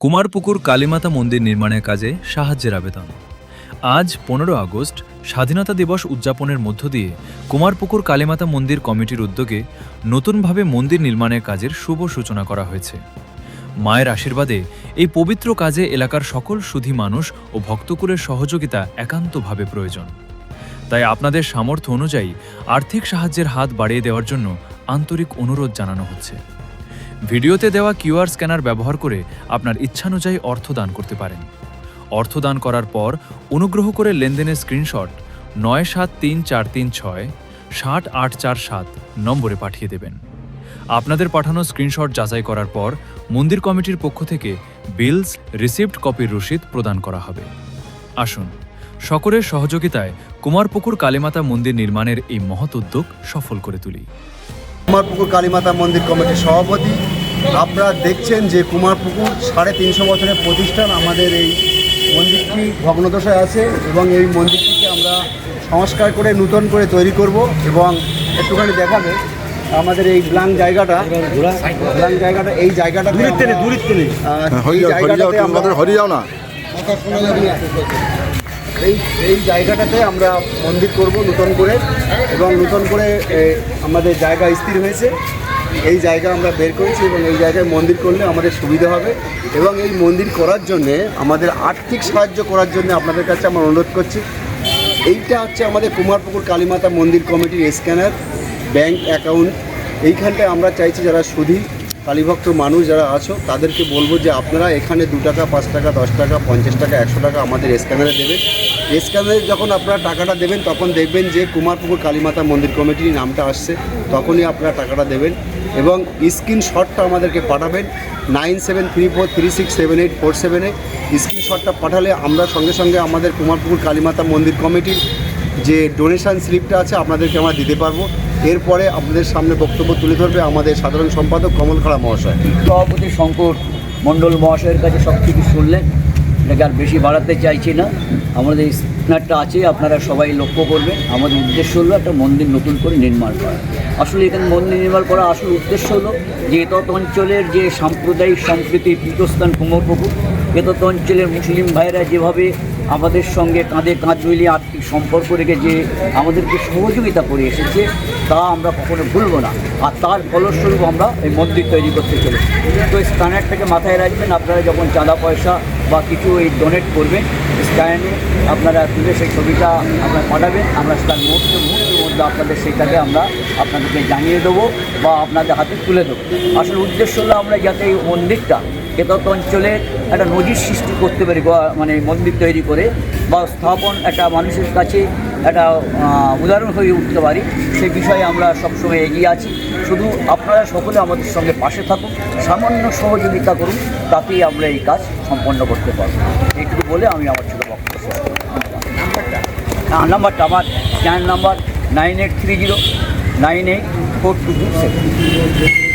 কুমারপুকুর কালীমাতা মন্দির নির্মাণের কাজে সাহায্যের আবেদন। আজ 15 আগস্ট স্বাধীনতা দিবস উদযাপনের মধ্য দিয়ে কুমারপুকুর কালীমাতা মন্দির কমিটির উদ্যোগে নতুনভাবে মন্দির নির্মাণের কাজের শুভ সূচনা করা হয়েছে। মায়ের আশীর্বাদে এই পবিত্র কাজে এলাকার সকল সুধী মানুষ ও ভক্তকুলের সহযোগিতা একান্তভাবে প্রয়োজন। তাই আপনাদের সামর্থ্য অনুযায়ী আর্থিক সাহায্যের হাত বাড়িয়ে দেওয়ার জন্য আন্তরিক অনুরোধ জানানো হচ্ছে। ভিডিওতে দেওয়া কিউআর স্ক্যানার ব্যবহার করে আপনার ইচ্ছানুযায়ী অর্থ দান করতে পারেন। অর্থ দান করার পর অনুগ্রহ করে লেনদেনের স্ক্রিনশট 973436 নম্বরে পাঠিয়ে দেবেন। আপনাদের পাঠানো স্ক্রিনশট যাচাই করার পর মন্দির কমিটির পক্ষ থেকে বিলস রিসিপ্ট কপির রসিদ প্রদান করা হবে। আসুন, সকলের সহযোগিতায় কুমারপুকুর কালীমাতা মন্দির নির্মাণের এই মহৎ উদ্যোগ সফল করে তুলি। কুমারপুকুর কালীমাতা মন্দির কমিটির সভাপতি। আপনারা দেখছেন যে কুমারপুকুর 350 বছরের প্রতিষ্ঠান। আমাদের এই মন্দিরটি ভগ্নদশায় আছে এবং এই মন্দিরটিকে আমরা সংস্কার করে নূতন করে তৈরি করব এবং একটুখানি দেখাবে আমাদের এই ব্ল্যাঙ্ক জায়গাটা এই জায়গাটাতে এই জায়গাটাতে আমরা মন্দির করব নূতন করে, এবং নূতন করে আমাদের জায়গা স্থির হয়েছে। এই জায়গা আমরা বের করেছি এবং এই জায়গায় মন্দির করলে আমাদের সুবিধা হবে। এবং এই মন্দির করার জন্যে আমাদের আর্থিক সাহায্য করার জন্য আপনাদের কাছে আমরা অনুরোধ করছি। এইটা হচ্ছে আমাদের কুমারপুকুর কালীমাতা মন্দির কমিটির স্ক্যানার ব্যাংক অ্যাকাউন্ট। এইখানটায় আমরা চাইছি যারা সুধী কালীভক্ত মানুষ যারা আছো তাদেরকে বলবো যে আপনারা এখানে 2 টাকা, 5 টাকা, 10 টাকা, 50 টাকা, 100 টাকা আমাদের স্ক্যানারে দেবেন। স্ক্যানারে যখন আপনারা টাকাটা দেবেন তখন দেখবেন যে কুমারপুকুর কালীমাতা মন্দির কমিটির নামটা আসছে, তখনই আপনারা টাকাটা দেবেন এবং স্ক্রিনশটটা আমাদেরকে পাঠাবেন 9734367847-এ। স্ক্রিনশটটা পাঠালে আমরা সঙ্গে সঙ্গে আমাদের কুমারপুকুর কালীমাতা মন্দির কমিটির যে ডোনেশন স্লিপটা আছে আপনাদেরকে আমরা দিতে পারবো। এরপরে আপনাদের সামনে বক্তব্য তুলে ধরবে আমাদের সাধারণ সম্পাদক কমল খাড়া মহাশয়। সভাপতি শঙ্কর মণ্ডল মহাশয়ের কাছে সব কিছু শুনলেন, এটাকে আর বেশি বাড়াতে চাইছি না। আমাদের স্ক্যানারটা আছে, আপনারা সবাই লক্ষ্য করবেন। আমাদের উদ্দেশ্য হলো একটা মন্দির নতুন করে নির্মাণ করা। আসলে এখানে মন্দির নির্মাণ করা আসল উদ্দেশ্য হলো যে এতৎ অঞ্চলের যে সাম্প্রদায়িক সম্প্রীতির পীঠস্থান কুমারপুকুর, এতৎ অঞ্চলের মুসলিম ভাইরা যেভাবে আমাদের সঙ্গে কাঁধে কাঁধ মিলিয়ে আর্থিক সম্পর্ক রেখে যে আমাদেরকে সহযোগিতা করে এসেছে তা আমরা কখনো ভুলব না। আর তার ফলস্বরূপ আমরা এই মন্দির তৈরি করতে চলেছি। তো স্ক্যানারটাকে মাথায় রাখবেন, আপনারা যখন চাঁদা পয়সা বা কিছু এই ডোনেট করবেন, স্ক্যানে আপনারা তুলে সেই ছবিটা আপনারা পাঠাবেন। আমরা তার মুহূর্তের মধ্যে আপনাদের সেইটাকে আমরা আপনাদেরকে জানিয়ে দেবো বা আপনাদের হাতে তুলে দেবো। আসলে উদ্দেশ্য হলো আমরা যাতে এই মন্দিরটা এতৎ অঞ্চলের একটা নজির সৃষ্টি করতে পারি, মানে মন্দির তৈরি করে বা স্থাপন একটা মানুষের কাছে একটা উদাহরণ হয়ে উঠতে পারি, সেই বিষয়ে আমরা সবসময় এগিয়ে আছি। শুধু আপনারা সকলে আমাদের সঙ্গে পাশে থাকুন, সামান্য সহযোগিতা করুন, তাতেই আমরা এই কাজ সম্পন্ন করতে পারব। এইটুকু বলে আমি আমার ছোটো বক্তব্য শেষ করি। নাম্বারটা আমার স্ক্যান নাম্বার 9830984227।